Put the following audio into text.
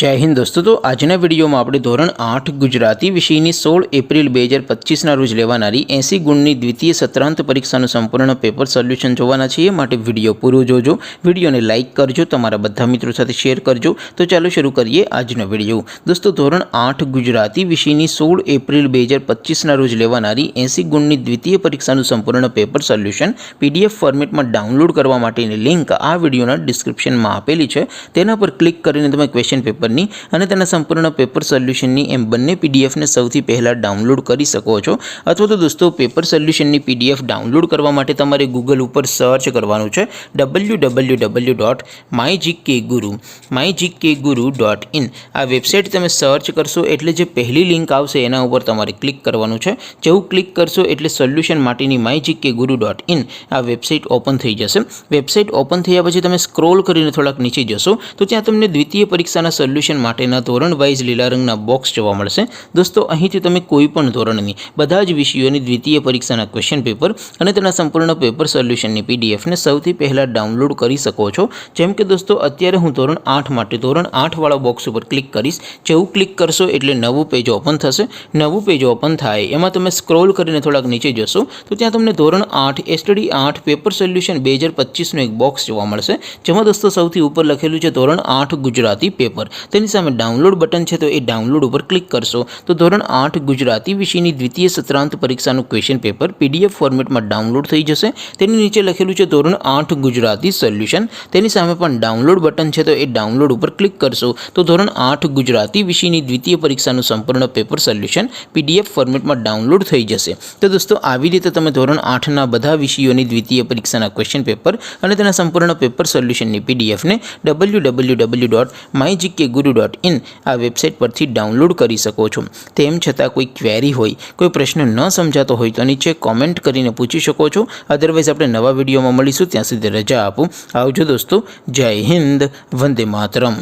जय हिंद दोस्तों। तो आजना वीडियो में આપણે ધોરણ 8 ગુજરાતી વિષયની 16 એપ્રિલ 2025 ના રોજ લેવાનારી 80 ગુણની દ્વિતીય સત્રાંત પરીક્ષાનું સંપૂર્ણ પેપર સોલ્યુશન જોવાના છીએ। માટે વિડિયો પૂરો જોજો, વિડિયોને લાઈક કરજો, તમારા બધા મિત્રો સાથે શેર કરજો। તો ચાલો શરૂ કરીએ આજનો વિડિયો। દોસ્તો ધોરણ 8 ગુજરાતી વિષયની 16 એપ્રિલ 2025 ના રોજ લેવાનારી 80 ગુણની દ્વિતીય પરીક્ષાનું સંપૂર્ણ પેપર સોલ્યુશન PDF ફોર્મેટમાં ડાઉનલોડ કરવા માટેની લિંક આ વિડિયોના ડિસ્ક્રિપ્શનમાં આપેલી છે। તેના પર ક્લિક કરીને તમે ક્વેશ્ચન પેપર અને તેના સંપૂર્ણ પેપર સોલ્યુશનની એમ બંને પીડીએફ ને સૌથી પહેલા ડાઉનલોડ કરી શકો છો। અથવા તો દોસ્તો પેપર સોલ્યુશનની પીડીએફ ડાઉનલોડ કરવા માટે તમારે ગૂગલ ઉપર સર્ચ કરવાનું છે www.mygkguru.in। આ વેબસાઇટ તમે સર્ચ કરશો એટલે જે પહેલી લિંક આવશે એના ઉપર તમારે ક્લિક કરવાનું છે। જેવું ક્લિક કરશો એટલે સોલ્યુશન માટેની mygkguru.in આ વેબસાઇટ ઓપન થઈ જશે। વેબસાઇટ ઓપન થયા પછી તમે સ્ક્રોલ કરીને થોડાક નીચે જશો તો ત્યાં તમને દ્વિતીય પરીક્ષાના સોલ્યુશન માટેના ધોરણ વાઇઝ લીલા રંગના બોક્સ જોવા મળશે। દોસ્તો અહીંથી તમે કોઈ પણ ધોરણની બધા જ વિષયોની દ્વિતીય પરીક્ષાના ક્વેશ્ચન પેપર અને તેના સંપૂર્ણ પેપર સોલ્યુશનની પીડીએફ ને સૌથી પહેલા ડાઉનલોડ કરી શકો છો। જેમ કે દોસ્તો અત્યારે હું ધોરણ 8 માટે ધોરણ 8 વાળા બોક્સ ઉપર ક્લિક કરીશ। જેવું ક્લિક કરશો એટલે નવું પેજ ઓપન થશે। નવું પેજ ઓપન થાય એમાં તમે સ્ક્રોલ કરીને થોડાક નીચે જશો તો ત્યાં તમને ધોરણ 8 એસટીડી 8 પેપર સોલ્યુશન 2025 નું એક બોક્સ જોવા મળશે। જેમાં દોસ્તો સૌથી ઉપર લખેલું છે ધોરણ 8 ગુજરાતી પેપર। તેની સામે ડાઉનલોડ બટન છે તો એ ડાઉનલોડ ઉપર ક્લિક કરશો તો ધોરણ 8 ગુજરાતી વિષયની દ્વિતીય સત્રાંત પરીક્ષાનું ક્વેશ્ચન પેપર PDF ફોર્મેટમાં ડાઉનલોડ થઈ જશે। તેની નીચે લખેલું છે ધોરણ 8 ગુજરાતી સોલ્યુશન। તેની સામે પણ ડાઉનલોડ બટન છે તો એ ડાઉનલોડ ઉપર ક્લિક કરશો તો ધોરણ 8 ગુજરાતી વિષયની દ્વિતીય પરીક્ષાનું સંપૂર્ણ પેપર સોલ્યુશન PDF ફોર્મેટમાં ડાઉનલોડ થઈ જશે। તો દોસ્તો આવી રીતે તમે ધોરણ 8 ના બધા વિષયોની દ્વિતીય પરીક્ષાના ક્વેશ્ચન પેપર અને તેના સંપૂર્ણ પેપર સોલ્યુશનની PDF ને www.mygkguru.in આ વેબસાઇટ પરથી ડાઉનલોડ કરી શકો છો। તેમ છતાં કોઈ ક્વેરી હોય, કોઈ પ્રશ્ન ન સમજાતો હોય તો નીચે કોમેન્ટ કરીને પૂછી શકો છો। અધરવાઇઝ આપણે નવા વિડીયોમાં મળીશું, ત્યાં સુધી રજા આપો। આવજો દોસ્તો। જય હિન્દ, વંદે માતરમ।